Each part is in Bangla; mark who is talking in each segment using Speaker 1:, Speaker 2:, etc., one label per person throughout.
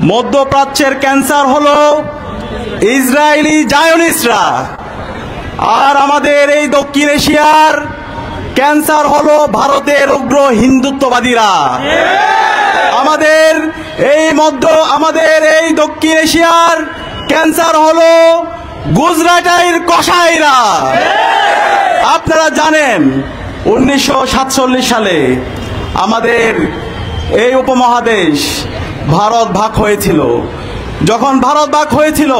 Speaker 1: মধ্যপ্রাচ্যের ক্যান্সার হলো ইসরায়েলি জায়নিস্টরা, আর আমাদের এই দক্ষিণ এশিয়ার ক্যান্সার হলো ভারতের উগ্র হিন্দুত্ববাদীরা। আমাদের এই দক্ষিণ এশিয়ার ক্যান্সার হলো গুজরাটের কসাইরা। আপনারা জানেন 1947 সালে আমাদের এই উপমহাদেশ ভারত ভাগ হয়েছিল। যখন ভারত ভাগ হয়েছিল,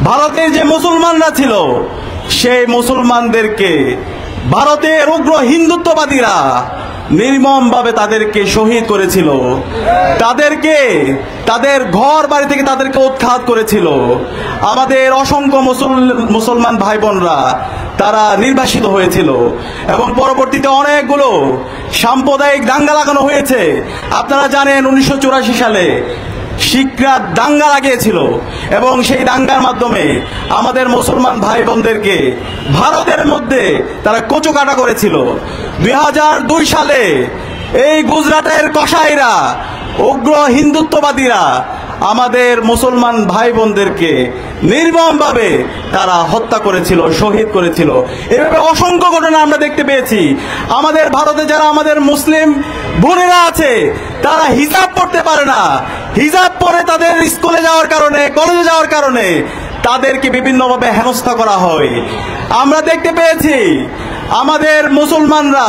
Speaker 1: ভারতের যে মুসলমানরা ছিল সেই মুসলমানদেরকে ভারতের উগ্র হিন্দুত্ববাদীরা নির্মমভাবে তাদেরকে শহীদ করেছিল, তাদের ঘর বাড়ি থেকে তাদেরকে উৎখাত করেছিল। আমাদের অসংখ্য মুসলমান ভাই বোনরা তারা নির্বাসিত হয়েছিল এবং পরবর্তীতে অনেকগুলো সাম্প্রদায়িক দাঙ্গা লাগানো হয়েছে। আপনারা জানেন 1984 সালে শিখরা দাঙ্গা লাগিয়েছিল এবং সেই দাঙ্গার মাধ্যমে আমাদের মুসলমান ভাই বোনদেরকে ভারতের মধ্যে তারা কচুকাটা করেছিল। 2002 সালে এই গুজরাটের কসাইরা উগ্র হিন্দুত্ববাদীরা আমাদের মুসলমান ভাই বোনদেরকে নির্মমভাবে তারা হত্যা করেছিল, শহীদ করেছিল। এভাবে অসংখ্য ঘটনা আমরা দেখতে পেয়েছি। আমাদের ভারতে যারা আমাদের মুসলিম বোনেরা আছে তারা হিজাব পড়তে পারে না। হিজাব পরে তাদের স্কুলে যাওয়ার কারণে, কলেজে যাওয়ার কারণে তাদেরকে বিভিন্নভাবে হেনস্থা করা হয়। আমরা দেখতে পেয়েছি আমাদের মুসলমানরা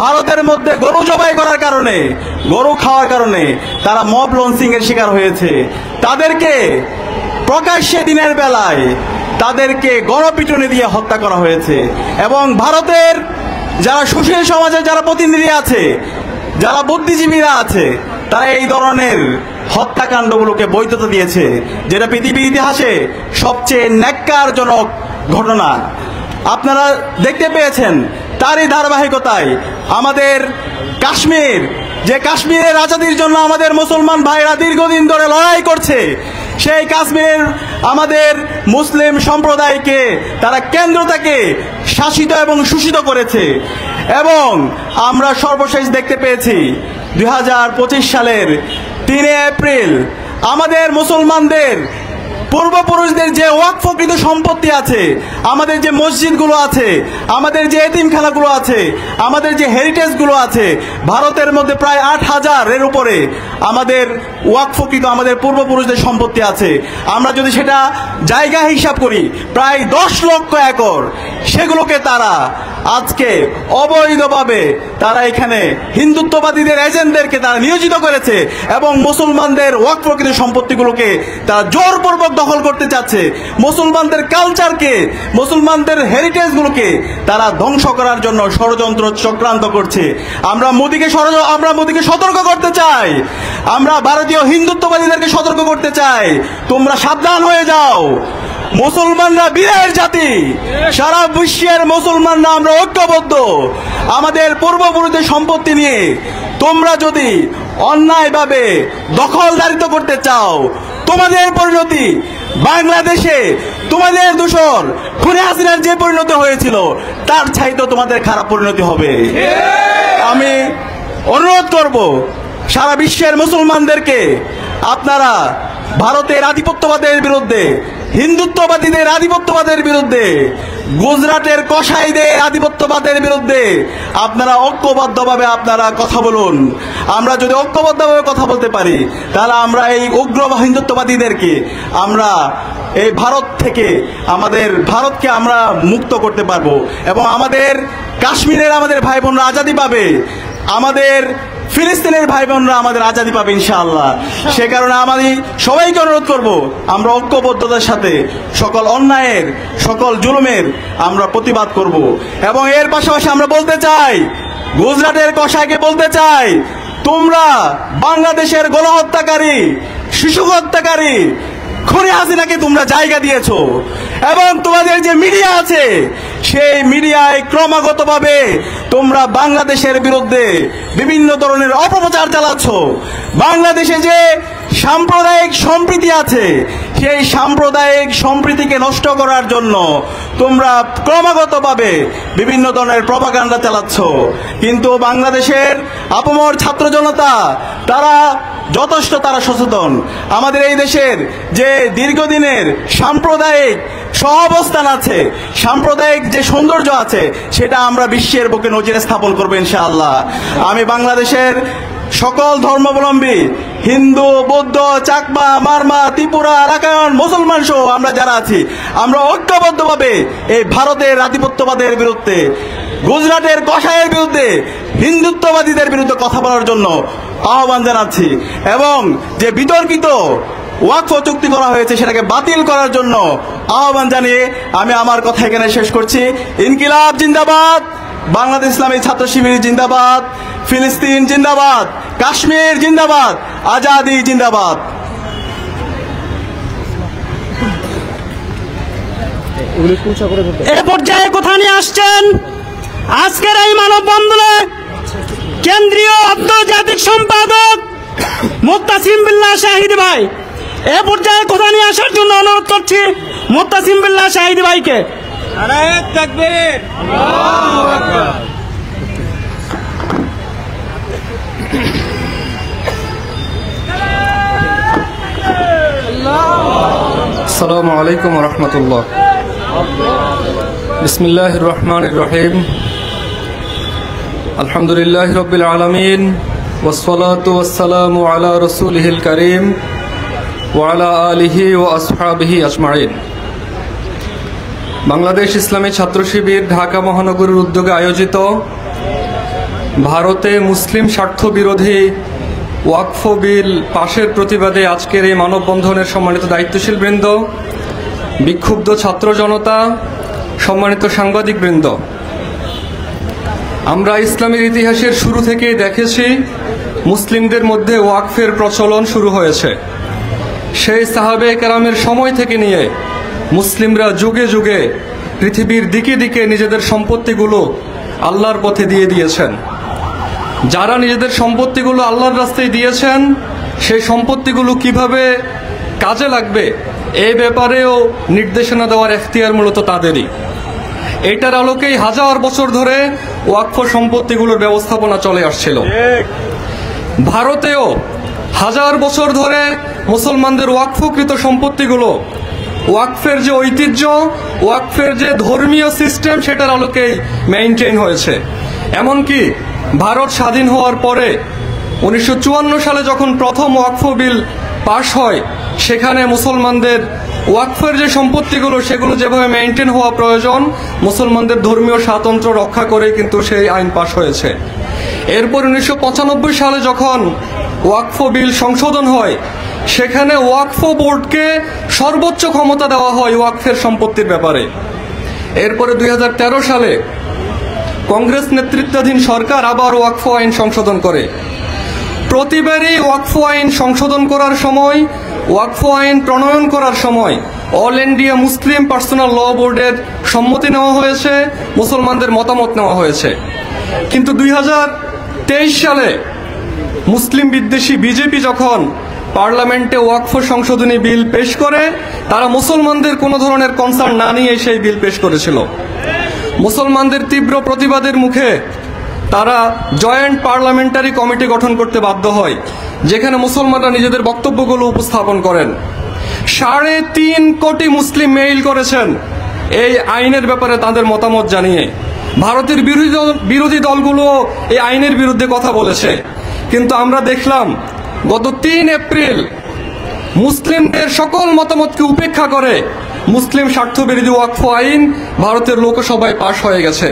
Speaker 1: ভারতের মধ্যে গরু জবাই করার কারণে, গরু খাওয়ার কারণে তারা মব লঞ্চিং এর শিকার হয়েছে। তাদেরকে প্রকাশ্যে দিনের বেলায় তাদেরকে গণপিটুনি দিয়ে হত্যা করা হয়েছে। এবং ভারতের যারা সুশীল সমাজের যারা প্রতিনিধি আছে, যারা বুদ্ধিজীবীরা আছে, তারা এই ধরনের হত্যাকাণ্ডগুলোকে বৈধতা দিয়েছে, যেটা পৃথিবীর ইতিহাসে সবচেয়ে ন্যাক্কারজনক ঘটনা। আপনারা দেখতে পেয়েছেন তারই ধারাবাহিকতায় আমাদের কাশ্মীরের আজাদির জন্য আমাদের মুসলমান ভাইরা দীর্ঘদিন ধরে লড়াই করছে, সেই কাশ্মীর আমাদের মুসলিম সম্প্রদায়কে তারা কেন্দ্র থেকে শাসিত এবং শোষিত করেছে। এবং আমরা সর্বশেষ দেখতে পেয়েছি 2025 সালের 3 এপ্রিল আমাদের মুসলমানদের পূর্বপুরুষদের যে ওয়াকফকৃত সম্পত্তি আছে, আমাদের যে মসজিদগুলো আছে, আমাদের যে এতিমখানাগুলো আছে, আমাদের যে হেরিটেজগুলো আছে, ভারতের মধ্যে প্রায় 8000-এর উপরে আমাদের ওয়াকফকৃত আমাদের পূর্বপুরুষদের সম্পত্তি আছে। আমরা যদি সেটা জায়গা হিসাব করি প্রায় 10 লক্ষ একর, সেগুলোকে তারা আজকে অবৈধভাবে তারা এখানে হিন্দুত্ববাদীদের এজেন্টদেরকে তারা নিয়োজিত করেছে এবং মুসলমানদের ওয়াকফকৃত সম্পত্তিগুলোকে তারা জোরপূর্বক দখল করতে চাচ্ছে। মুসলমানদের কালচারকে, মুসলমানদের হেরিটেজগুলোকে তারা ধ্বংস করার জন্য ষড়যন্ত্র চক্রান্ত করছে। আমরা মোদিকে সতর্ক করতে চাই, আমরা ভারতীয় হিন্দুত্ববাদীদেরকে সতর্ক করতে চাই, তোমরা সাবধান হয়ে যাও। মুসলমানরা বীরের জাতি, সারা বিশ্বের মুসলমানরা আমরা ঐক্যবদ্ধ। আমাদের পূর্বপুরুষদের সম্পত্তি নিয়ে তোমরা যদি অন্যায়ভাবে দখলদারিত্ব করতে চাও, তোমাদের পরিণতি বাংলাদেশে তোমাদের দূষণ খুনে হাসিনার যে পরিণতি হয়েছিল তার চাইতে তোমাদের খারাপ পরিণতি হবে। আমি অনুরোধ করব সারা বিশ্বের মুসলমানদেরকে, আপনারা ভারতের আধিপত্যবাদের বিরুদ্ধে, হিন্দুত্ববাদীদের আধিপত্যবাদের বিরুদ্ধে, গুজরাটের কসাইদের আধিপত্যবাদের বিরুদ্ধে আপনারা ঐক্যবদ্ধভাবে আপনারা কথা বলুন। আমরা যদি ঐক্যবদ্ধভাবে কথা বলতে পারি তাহলে আমরা এই উগ্র হিন্দুত্ববাদীদেরকে আমরা এই ভারত থেকে, আমাদের ভারতকে আমরা মুক্ত করতে পারবো এবং আমাদের কাশ্মীরের আমাদের ভাই বোনরা আজাদি পাবে, আমাদের ফিলিস্তিনের ভাই বোনরা আমাদের আজাদি পাবে ইনশাআল্লাহ। সে কারণে আমি সবাইকে অনুরোধ করব আমরা ঐক্যবদ্ধতার সাথে সকল অন্যায়ের, সকল জুলুমের আমরা প্রতিবাদ করব। এবং এর পাশাপাশি আমরা বলতে চাই, গুজরাটের কসাইকে বলতে চাই, তোমরা বাংলাদেশের গণহত্যাকারী, শিশু হত্যাকারী খুনি হাসিনাকে তোমরা জায়গা দিয়েছো এবং তোমাদের যে মিডিয়া আছে সেই মিডিয়ায় ক্রমাগতভাবে তোমরা বাংলাদেশের বিরুদ্ধে বিভিন্ন ধরনের অপপ্রচার চালাচ্ছ। বাংলাদেশে যে সাম্প্রদায়িক সম্প্রীতি আছে সেই সাম্প্রদায়িক সম্প্রীতিকে নষ্ট করার জন্য তোমরা ক্রমাগতভাবে বিভিন্ন ধরনের প্রপাগান্ডা চালাচ্ছ। কিন্তু বাংলাদেশের আপামর ছাত্র জনতা যথেষ্ট সচেতন। আমাদের এই দেশের যে দীর্ঘদিনের সাম্প্রদায়িক সহাবস্থান আছে, সাম্প্রদায়িক যে সৌন্দর্য আছে, সেটা আমরা বিশ্বের বুকে নজির স্থাপন করবো ইনশাআল্লাহ। আমি বাংলাদেশের সকল ধর্মাবলম্বী হিন্দু, বৌদ্ধ, চাকমা, মারমা, ত্রিপুরা, রাখাইন, মুসলমান সহ আমরা যারা আছি, আমরা ঐক্যবদ্ধভাবে এই ভারতের আধিপত্যবাদের বিরুদ্ধে, গুজরাটের কসাইয়ের বিরুদ্ধে, হিন্দুত্ববাদীদের বিরুদ্ধে কথা বলার জন্য আহ্বান জানাচ্ছি। এবং যে বিতর্কিত ওয়াকফ চুক্তি করা হয়েছে সেটাকে বাতিল করার জন্য আহ্বান জানিয়ে আমি আমার কথা এখানে শেষ করছি। ইনকিলাব জিন্দাবাদ, বাংলাদেশ ইসলামী ছাত্র শিবির জিন্দাবাদ, ফিলিস্তিন জিন্দাবাদ, কাশ্মীর জিন্দাবাদ, আজাদি জিন্দাবাদ।
Speaker 2: এ পর্যায়ে কথা নিয়ে আসছেন আজকের এই মানববন্ধনে কেন্দ্রীয় আন্তর্জাতিক সম্পাদক মুত্তাসিম বিল্লাহ শাহিদ ভাই। এ পর্যায়ে কথা নিয়ে আসার জন্য অনুরোধ করছি মুত্তাসিম বিল্লাহ শাহিদ ভাইকে।
Speaker 3: নারায়ে তাকবীর, আল্লাহু আকবার।
Speaker 4: আসসালামু আলাইকুম ওয়া রাহমাতুল্লাহ। বিসমিল্লাহির রহমানির রহিম। আলহামদুলিল্লাহি রাব্বিল আলামিন ওয়াসসালাতু ওয়াসসালামু আলা রাসূলিহিল কারীম ওয়া আলা আলিহি ওয়া আসহাবিহি আজমাইন। বাংলাদেশ ইসলামী ছাত্র শিবির ঢাকা মহানগরের উদ্যোগে আয়োজিত ভারতে মুসলিম স্বার্থ বিরোধী ওয়াকফ বিল পাশের প্রতিবাদে আজকের এই মানববন্ধনের সম্মানিত দায়িত্বশীল বৃন্দ, বিক্ষুব্ধ ছাত্র জনতা, সম্মানিত সাংবাদিক বৃন্দ, আমরা ইসলামের ইতিহাসের শুরু থেকেই দেখেছি মুসলিমদের মধ্যে ওয়াকফের প্রচলন শুরু হয়েছে। সেই সাহাবে কেরামের সময় থেকে নিয়ে মুসলিমরা যুগে যুগে পৃথিবীর দিকে দিকে নিজেদের সম্পত্তিগুলো আল্লাহর পথে দিয়ে দিয়েছেন। যারা নিজেদের সম্পত্তিগুলো আল্লাহর রাস্তায় দিয়েছেন, সেই সম্পত্তিগুলো কিভাবে কাজে লাগবে এই ব্যাপারেও নির্দেশনা দেওয়ার এখতিয়ার মূলত তাদেরই। এটার আলোকেই হাজার বছর ধরে ওয়াকফ সম্পত্তিগুলোর ব্যবস্থাপনা চলে আসছিল। ভারতেও হাজার বছর ধরে মুসলমানদের ওয়াকফকৃত সম্পত্তিগুলো ওয়াকফের যে ঐতিহ্য, ওয়াকফের যে ধর্মীয় সিস্টেম, সেটার আলোকেই মেইনটেইন হয়েছে। এমনকি ভারত স্বাধীন হওয়ার পরে 1954 সালে যখন প্রথম ওয়াকফ বিল পাশ হয়, সেখানে মুসলমানদের ওয়াকফের যে সম্পত্তিগুলো সেগুলো যেভাবে মেইনটেইন হওয়া প্রয়োজন, মুসলমানদের ধর্মীয় স্বাতন্ত্র্য রক্ষা করে কিন্তু সেই আইন পাশ হয়েছে। এরপর 1995 সালে যখন ওয়াকফ বিল সংশোধন হয়, সেখানে ওয়াকফ বোর্ডকে সর্বোচ্চ ক্ষমতা দেওয়া হয় ওয়াকফের সম্পত্তির ব্যাপারে। এরপরে 2013 সালে কংগ্রেস নেতৃত্বাধীন সরকার আবার ওয়াকফ আইন সংশোধন করে। প্রতিবারই ওয়াকফ আইন সংশোধন করার সময়, ওয়াকফ আইন প্রণয়ন করার সময় অল ইন্ডিয়া মুসলিম পার্সোনাল ল বোর্ডের সম্মতি নেওয়া হয়েছে, মুসলমানদের মতামত নেওয়া হয়েছে। কিন্তু 2023 সালে মুসলিম বিদ্বেষী বিজেপি যখন পার্লামেন্টে ওয়াকফ সংশোধনী বিল পেশ করে, তারা মুসলমানদের কোনো ধরনের কনসার্ন না নিয়ে সেই বিল পেশ করেছিল। মুসলমানদের তীব্র প্রতিবাদের মুখে তারা জয়েন্ট পার্লামেন্টারি কমিটি গঠন করতে বাধ্য হয়, যেখানে মুসলমানরা নিজেদের বক্তব্যগুলো উপস্থাপন করেন। 3.5 কোটি মুসলিম মেইল করেছেন এই আইনের ব্যাপারে তাদের মতামত জানিয়ে। ভারতের বিরোধী দলগুলো এই আইনের বিরুদ্ধে কথা বলেছে, কিন্তু আমরা দেখলাম গত 3 এপ্রিল মুসলিমদের সকল মতামতকে উপেক্ষা করে মুসলিম স্বার্থবিরোধী ওয়াকফ আইন ভারতের লোকসভায় পাশ হয়ে গেছে।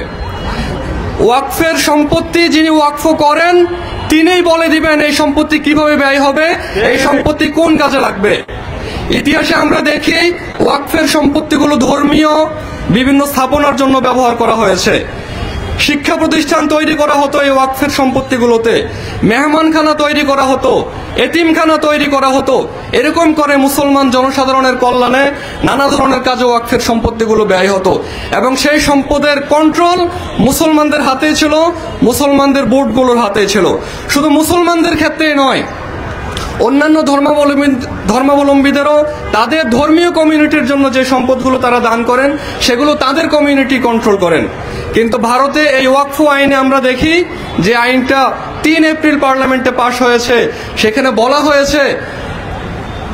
Speaker 4: ওয়াকফের সম্পত্তি যিনি ওয়াকফ করেন, তিনিই বলে দিবেন এই সম্পত্তি কিভাবে ব্যয় হবে, এই সম্পত্তি কোন কাজে লাগবে। ইতিহাসে আমরা দেখি ওয়াকফের সম্পত্তিগুলো ধর্মীয় বিভিন্ন স্থাপনার জন্য ব্যবহার করা হয়েছে। শিক্ষা প্রতিষ্ঠান তৈরি করা হতো এই ওয়াকফের সম্পত্তিগুলোতে, মেহমানখানা তৈরি করা হতো, এতিমখানা তৈরি করা হতো। এরকম করে মুসলমান জনসাধারণের কল্যাণে নানা ধরনের কাজে ওয়াকফের সম্পত্তিগুলো ব্যয় হতো, এবং সেই সম্পদের কন্ট্রোল মুসলমানদের হাতেই ছিল, মুসলমানদের বোর্ডগুলোর হাতেই ছিল। শুধু মুসলমানদের ক্ষেত্রেই নয়, অন্যান্য ধর্মাবলম্বীদেরও তাদের ধর্মীয় কমিউনিটির জন্য যে সম্পদগুলো তারা দান করেন সেগুলো তাদের কমিউনিটি কন্ট্রোল করেন। কিন্তু ভারতে এই ওয়াকফ আইনে আমরা দেখি যে আইনটা 3 এপ্রিল পার্লামেন্টে পাশ হয়েছে, সেখানে বলা হয়েছে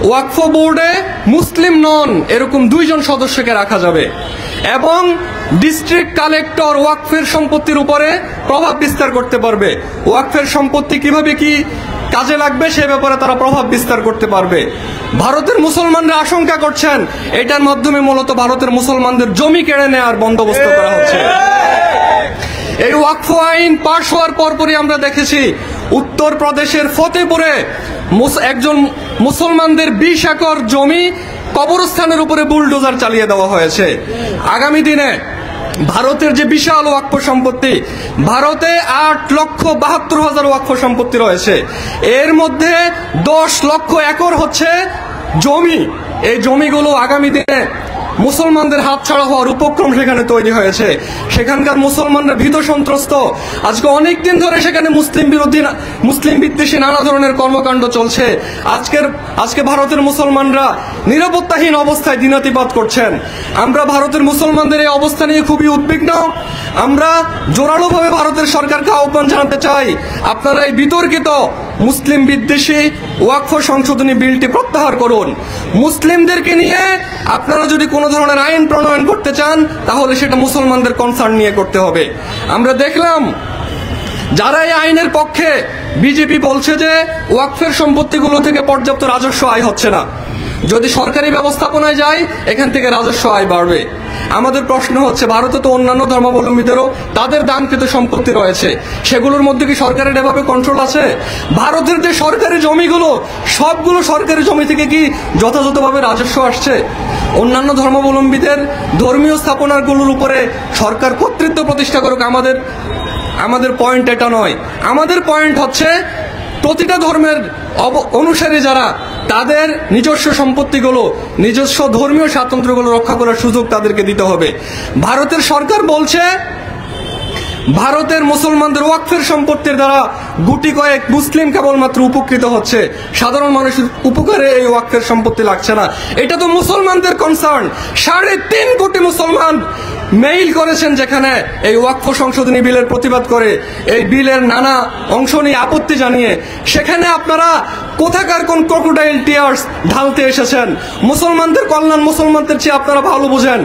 Speaker 4: ওয়াকফ বোর্ডে মুসলিম নন এরকম 2 জন সদস্যকে রাখা যাবে এবং ডিস্ট্রিক্ট কালেক্টর ওয়াকফের সম্পত্তির উপরে প্রভাব বিস্তার করতে পারবে। ওয়াকফের সম্পত্তি কিভাবে কি কাজে লাগবে সে ব্যাপারে তারা প্রভাব বিস্তার করতে পারবে। ভারতের মুসলমানরা আশঙ্কা করছেন এটার মাধ্যমে মূলত ভারতের মুসলমানদের জমি কেড়ে নেওয়ার বন্দোবস্ত করা হচ্ছে। এই ওয়াকফ আইন পাশ হওয়ার পরপরই আমরা দেখেছি উত্তরপ্রদেশের ফতেপুরে একজন মুসলমানদের 20 একর জমি কবরস্থানের উপরে বুলডোজার চালিয়ে দেওয়া হয়েছে। আগামী দিনে ভারতের যে বিশাল ওয়াকফ সম্পত্তি, ভারতে 8,72,000 ওয়াকফ সম্পত্তি রয়েছে, এর মধ্যে 10 লক্ষ একর হচ্ছে জমি। এই জমিগুলো আগামী দিনে মুসলমানদের হাতছাড়া হওয়ার উপক্রম সেখানে তৈরি হয়েছে। সেখানকার মুসলমানরা ভীত সন্ত্রস্ত। আজকে অনেক দিন ধরে সেখানে মুসলিম বিদ্বেষী নানা ধরনের কর্মকাণ্ড চলছে। আজকে ভারতের মুসলমানরা নিরাপত্তাহীন অবস্থায় দিনাতিপাত করছেন। আমরা ভারতের মুসলমানদের এই অবস্থা নিয়ে খুবই উদ্বিগ্ন। আমরা জোরালোভাবে ভারতের সরকারকে আহ্বান জানাতে চাই, আপনারা এই বিতর্কিত মুসলিম বিদ্বেষী ওয়াকফ সংশোধনী বিলটি প্রত্যাহার করুন। মুসলিমদেরকে নিয়ে আপনারা যদি কোনো ধরনের আইন প্রণয়ন করতে চান তাহলে সেটা মুসলমানদের কনসার্ন নিয়ে করতে হবে। আমরা দেখলাম যারা এই আইনের পক্ষে, বিজেপি বলছে যে ওয়াকফের সম্পত্তিগুলো থেকে পর্যাপ্ত রাজস্ব আয় হচ্ছে না, যদি সরকারি ব্যবস্থাপনায় যায় এখান থেকে রাজস্ব আয় বাড়বে। আমাদের প্রশ্ন হচ্ছে ভারতে তো অন্যান্য ধর্মাবলম্বীদেরও তাদের দানকৃত সম্পত্তি রয়েছে, সেগুলোর মধ্যে কি সরকারের এভাবে কন্ট্রোল আছে? ভারতের যে সরকারি জমিগুলো সবগুলো সরকারি জমি থেকে কি যথাযথভাবে রাজস্ব আসছে? অন্যান্য ধর্মাবলম্বীদের ধর্মীয় স্থাপনাগুলোর উপরে সরকার কর্তৃত্ব প্রতিষ্ঠা করুক, আমাদের পয়েন্ট এটা নয়। আমাদের পয়েন্ট হচ্ছে প্রতিটা ধর্মের অনুসারী যারা, তাদের নিজস্ব সম্পত্তিগুলো, নিজস্ব ধর্মীয় স্বাতন্ত্র্যগুলো রক্ষা করার সুযোগ তাদেরকে দিতে হবে। ভারতের সরকার বলছে ভারতের মুসলমানদের ওয়াকফের সম্পত্তির দ্বারা গুটি কয়েক মুসলিম কেবলমাত্র উপকৃত হচ্ছে, সাধারণ মানুষের উপকারে এই ওয়াকফের সম্পত্তি লাগছে না। এটা তো মুসলমানদের কনসার্ন। 3.5 কোটি মুসলমান মেইল করেছেন যেখানে এই ওয়াকফ সংশোধনী বিলের প্রতিবাদ করে, এই বিলের নানা অংশ নিয়ে আপত্তি জানিয়ে। সেখানে আপনারা কোথাকার কোন ক্রোকোডাইল টিয়ার্স ঢালতে এসেছেন? মুসলমানদের কল্যাণ মুসলমানদের চেয়ে আপনারা ভালো বোঝেন।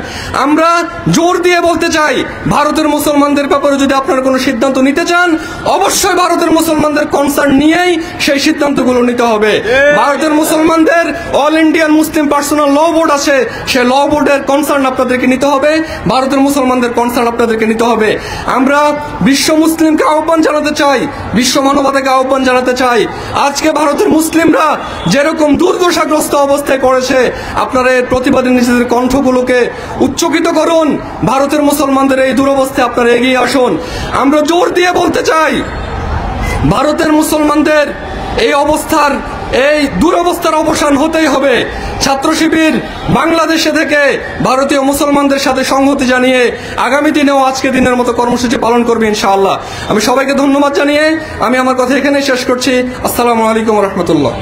Speaker 4: আমরা জোর দিয়ে বলতে চাই, ভারতের মুসলমানদের ব্যাপারে যদি আপনারা কোনো সিদ্ধান্ত নিতে চান অবশ্যই ভারতের মুসলমানদের কনসার্ন নিয়েই সেই সিদ্ধান্তগুলো নিতে হবে। ভারতের মুসলমানদের অল ইন্ডিয়ান মুসলিম পার্সোনাল ল বোর্ড আছে, সেই ল বোর্ডের কনসার্ন আপনাদেরকে নিতে হবে, ভারতের মুসলমানদের কনসার্ন আপনাদেরকে নিতে হবে। আমরা বিশ্ব মুসলিমকে আহ্বান জানাতে চাই, বিশ্ব মানবতাকে আহ্বান জানাতে চাই, আজকে ভারতের মুসলিমরা যেরকম দুর্দশাগ্রস্ত অবস্থায় পড়েছে, আপনারা এর প্রতিবাদে নিজেদের কণ্ঠগুলোকে উচ্চকিত করুন। ভারতের মুসলমানদের এই দুরবস্থায় আপনারা এগিয়ে আসুন। আমরা জোর দিয়ে বলতে চাই, ভারতের মুসলমানদের এই দুরবস্থার অবসান হতেই হবে। ছাত্র শিবির বাংলাদেশে থেকে ভারতীয় মুসলমানদের সাথে সংহতি জানিয়ে আগামী দিনেও আজকে দিনের মতো কর্মসূচি পালন করবে ইনশাআল্লাহ। আমি সবাইকে ধন্যবাদ জানিয়ে আমি আমার কথা এখানেই শেষ করছি। আসসালামু আলাইকুম ওয়া রাহমাতুল্লাহ।